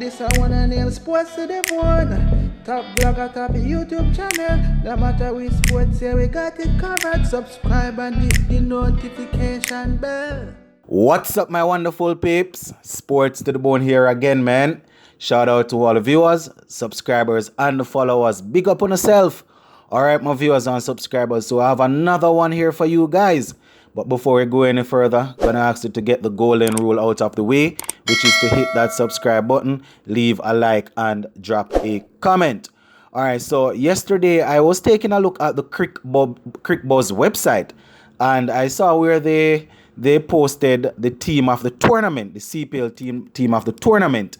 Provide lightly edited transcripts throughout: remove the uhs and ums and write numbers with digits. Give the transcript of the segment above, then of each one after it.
This I wanna nail sports to the bone. Top blogger, top YouTube channel. No matter which sports, here we got it covered. Subscribe and hit the notification bell. What's up, my wonderful peeps? Sports to the bone here again, man. Shout out to all the viewers, subscribers, and the followers. Big up on yourself. All right, my viewers and subscribers. So I have another one here for you guys. But before we go any further, I'm going to ask you to get the golden rule out of the way, which is to hit that subscribe button, leave a like, and drop a comment. All right, so yesterday I was taking a look at the Crickbuzz website, and I saw where they posted the team of the tournament, the CPL team of the tournament.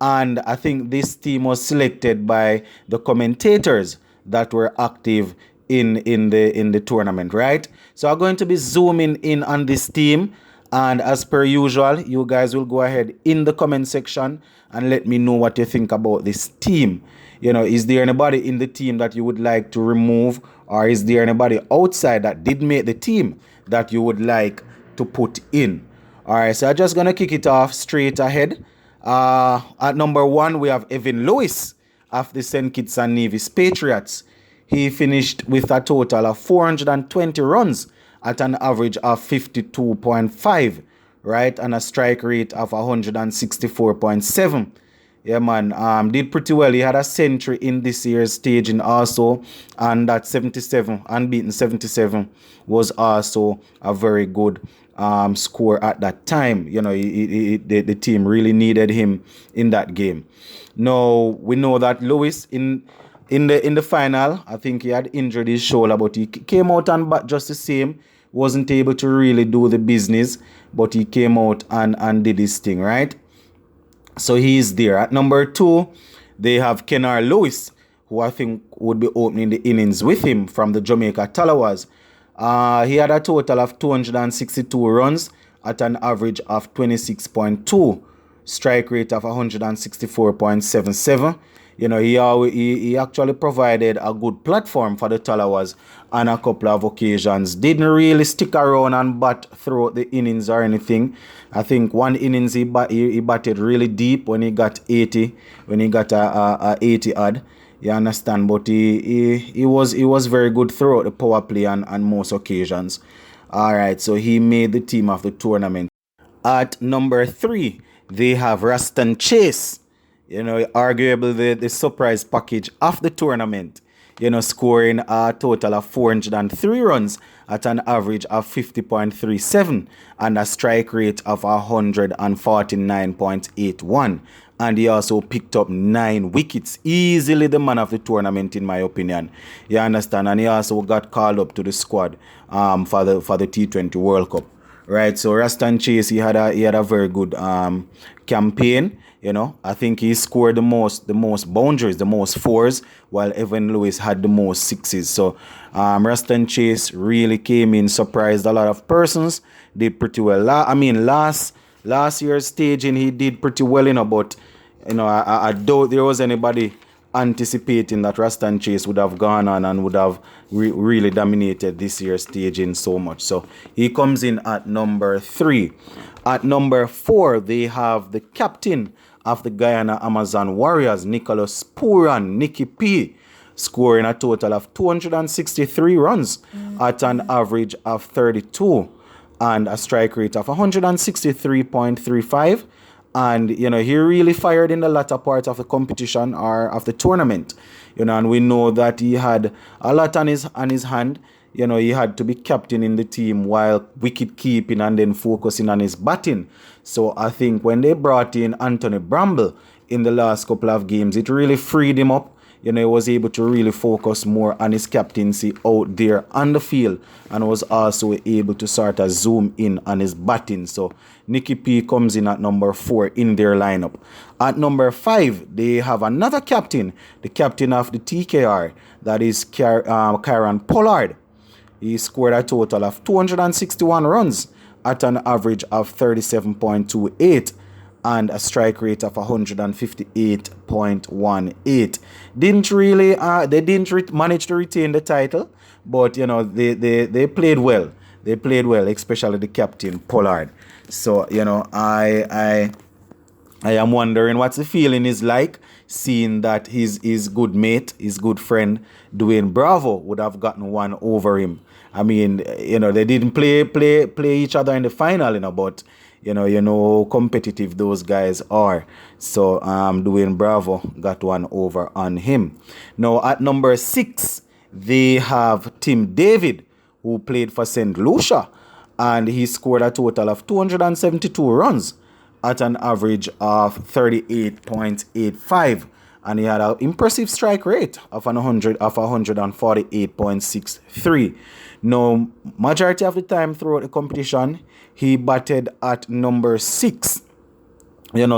And I think this team was selected by the commentators that were active in the tournament, right? So I'm going to be zooming in on this team, and as per usual, you guys will go ahead in the comment section and let me know what you think about this team. You know, is there anybody in the team that you would like to remove, or is there anybody outside that did make the team that you would like to put in? All right, so I'm just gonna kick it off straight ahead. At number 1, we have Evan Lewis of the St. Kitts and Nevis Patriots. He finished with a total of 420 runs at an average of 52.5, right? And a strike rate of 164.7. Yeah, man. Did pretty well. He had a century in this year's staging also. And that 77, unbeaten 77, was also a very good score at that time. You know, the team really needed him in that game. Now, we know that Lewis in the final, I think he had injured his shoulder, but he came out and bat just the same. Wasn't able to really do the business, but he came out and did his thing, right? So he's there. At number 2, they have Kennar Lewis, who I think would be opening the innings with him from the Jamaica Talawas. He had a total of 262 runs at an average of 26.2, strike rate of 164.77. You know, he actually provided a good platform for the Talawas on a couple of occasions. Didn't really stick around and bat throughout the innings or anything. I think one innings he batted really deep when he got 80, when he got a 80 odd. You understand? But he was very good throughout the power play on most occasions. All right, so he made the team of the tournament. At number 3, they have Raston Chase. You know, arguably the surprise package of the tournament. You know, scoring a total of 403 runs at an average of 50.37 and a strike rate of 149.81. And he also picked up 9 wickets. Easily the man of the tournament, in my opinion. You understand? And he also got called up to the squad for the T20 World Cup. Right, so Raston Chase, he had a very good campaign. You know, I think he scored the most boundaries, the most 4s, while Evan Lewis had the most 6s. So Raston Chase really came in, surprised a lot of persons, did pretty well. Last year's staging he did pretty well, you know, but you know, I doubt there was anybody anticipating that Raston Chase would have gone on and would have really dominated this year's staging so much. So he comes in at number 3. At number 4, they have the captain of the Guyana Amazon Warriors, Nicholas Puran, Nicky P, scoring a total of 263 runs at an average of 32 and a strike rate of 163.35. And, you know, he really fired in the latter part of the competition or of the tournament. You know, and we know that he had a lot on his hand. You know, he had to be captain in the team while wicket keeping and then focusing on his batting. So I think when they brought in Anthony Bramble in the last couple of games, it really freed him up. You know, he was able to really focus more on his captaincy out there on the field and was also able to sort of zoom in on his batting. So Nicky P comes in at number 4 in their lineup. At number 5, they have another captain, the captain of the TKR, that is Kieran Pollard. He scored a total of 261 runs at an average of 37.28 and a strike rate of 158.18. They didn't manage to retain the title, but you know they played well. They played well, especially the captain Pollard. So you know I I am wondering what the feeling is like seeing that his good mate, his good friend, Dwayne Bravo would have gotten one over him. I mean, they didn't play each other in the final, but how competitive those guys are. So Dwayne Bravo got one over on him. Now at number 6, they have Tim David, who played for St. Lucia, and he scored a total of 272 runs at an average of 38.85, and he had an impressive strike rate of 148.63. Now, majority of the time throughout the competition, he batted at number 6.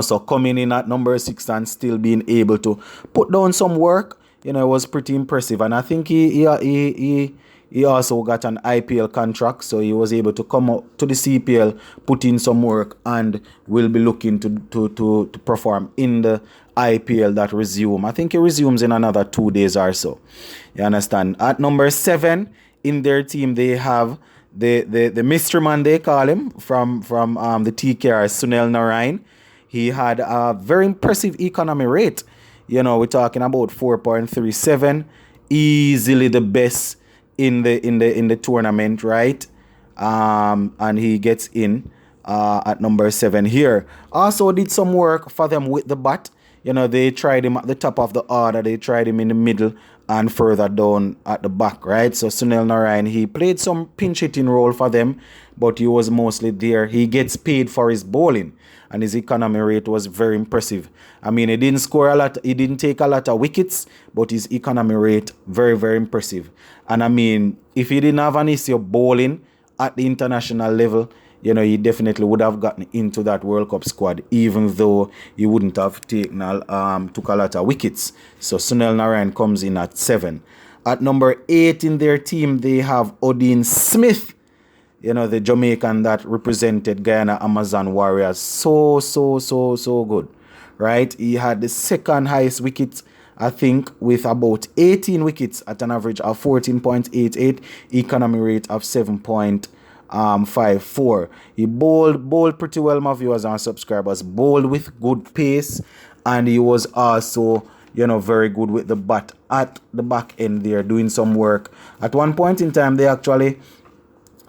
So coming in at number 6 and still being able to put down some work, it was pretty impressive. And I think he also got an IPL contract, so he was able to come out to the CPL, put in some work, and will be looking to perform in the IPL that resume. I think it resumes in another 2 days or so. You understand? At number 7 in their team, they have the mystery man, they call him, from the TKR, Sunil Narayan. He had a very impressive economy rate. We're talking about 4.37, easily the best in the tournament, right? And he gets in at number 7 here. Also did some work for them with the bat. They tried him at the top of the order, they tried him in the middle and further down at the back, right? So Sunil Narayan, he played some pinch hitting role for them, but he was mostly there. He gets paid for his bowling, and his economy rate was very impressive. I mean, he didn't score a lot, he didn't take a lot of wickets, but his economy rate, very, very impressive. And I mean, if he didn't have an issue bowling at the international level, he definitely would have gotten into that World Cup squad, even though he wouldn't have took a lot of wickets. So Sunil Narayan comes in at 7. At number 8 in their team, they have Odin Smith, the Jamaican that represented Guyana Amazon Warriors. So good, right? He had the second highest wickets, I think, with about 18 wickets at an average of 14.88, economy rate of 7.54. He bowled pretty well, my viewers and subscribers. Bowled with good pace, and he was also very good with the bat at the back end there, doing some work. At one point in time, they actually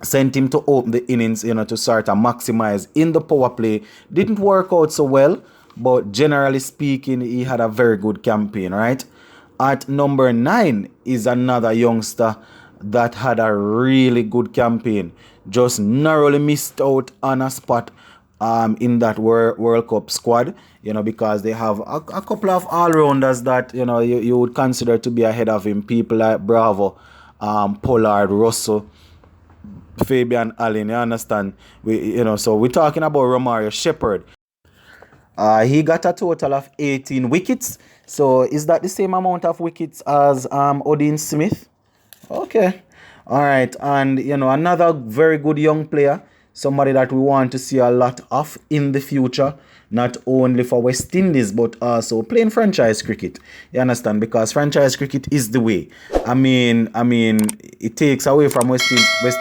sent him to open the innings, to sort of maximize in the power play. Didn't work out so well, but generally speaking, he had a very good campaign, right? At number 9 is another youngster that had a really good campaign. Just narrowly missed out on a spot in that World Cup squad, because they have a couple of all-rounders that, you would consider to be ahead of him. People like Bravo, Pollard, Russell, Fabian Allen, you understand? So we're talking about Romario Shepherd. He got a total of 18 wickets. So is that the same amount of wickets as Odin Smith? Okay. All right. And, another very good young player, somebody that we want to see a lot of in the future, not only for West Indies, but also playing franchise cricket. You understand? Because franchise cricket is the way. I mean, it takes away from West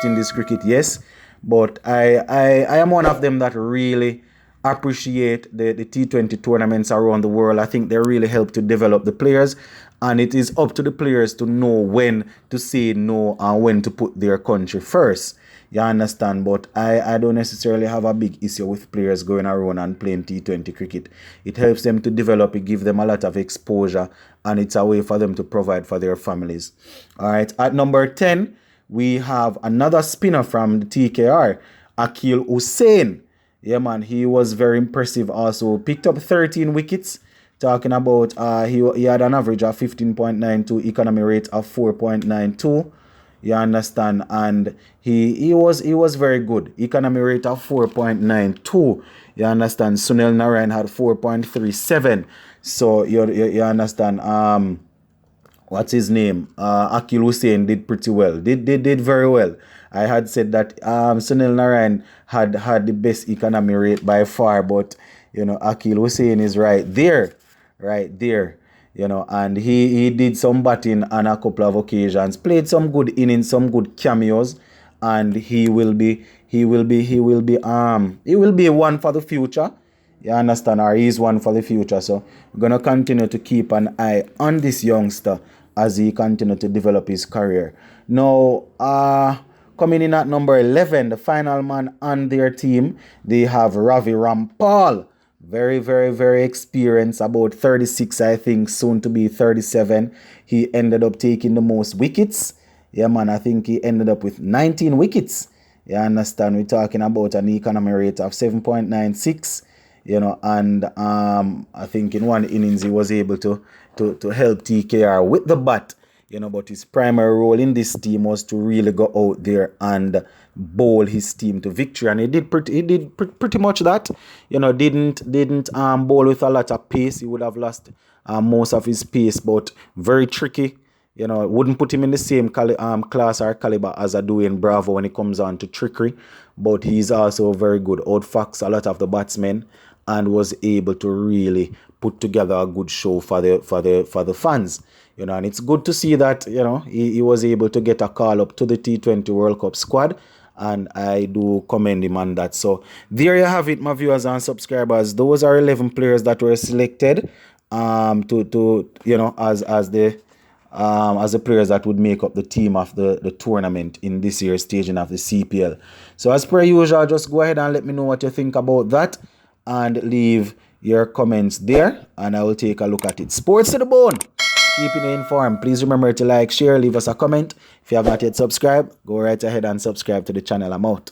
Indies cricket, yes. But I am one of them that really appreciate the T20 tournaments around the world. I think they really help to develop the players. And it is up to the players to know when to say no and when to put their country first. You understand? But I don't necessarily have a big issue with players going around and playing T20 cricket. It helps them to develop, it gives them a lot of exposure, and it's a way for them to provide for their families. All right. At number 10, we have another spinner from the TKR, Akil Hussain. Yeah, man, he was very impressive also. Picked up 13 wickets. Talking about he had an average of 15.92, economy rate of 4.92. You understand? And he was very good. Economy rate of 4.92. You understand? Sunil Narayan had 4.37. So you understand? What's his name? Akil Hussain did pretty well. Did very well. I had said that Sunil Narayan had the best economy rate by far, but Akil Hussain is right there. And he did some batting on a couple of occasions, played some good innings, some good cameos, and he will be one for the future. You understand? Or he's one for the future. So we're gonna continue to keep an eye on this youngster as he continue to develop his career. Now, coming in at number 11, the final man on their team, they have Ravi Rampal. Very, very, very experienced, about 36, I think, soon to be 37. He ended up taking the most wickets. Yeah, man, I think he ended up with 19 wickets. You understand? We're talking about an economy rate of 7.96, and I think in one innings he was able to help TKR with the bat, but his primary role in this team was to really go out there and bowl his team to victory, and he did pretty much that. Didn't bowl with a lot of pace. He would have lost most of his pace, but very tricky. Wouldn't put him in the same class or caliber as a Dwayne Bravo when it comes on to trickery, but he's also very good. Outfoxed a lot of the batsmen and was able to really put together a good show for the fans. And it's good to see that he was able to get a call up to the T20 World Cup squad, and I do commend him on that. So there you have it, my viewers and subscribers. Those are 11 players that were selected as the players that would make up the team of the tournament in this year's staging of the CPL. So as per usual, just go ahead and let me know what you think about that and leave your comments there, and I will take a look at it. Sports to the bone, keeping you informed. Please remember to like, share, leave us a comment. If you have not yet subscribed, go right ahead and subscribe to the channel. I'm out.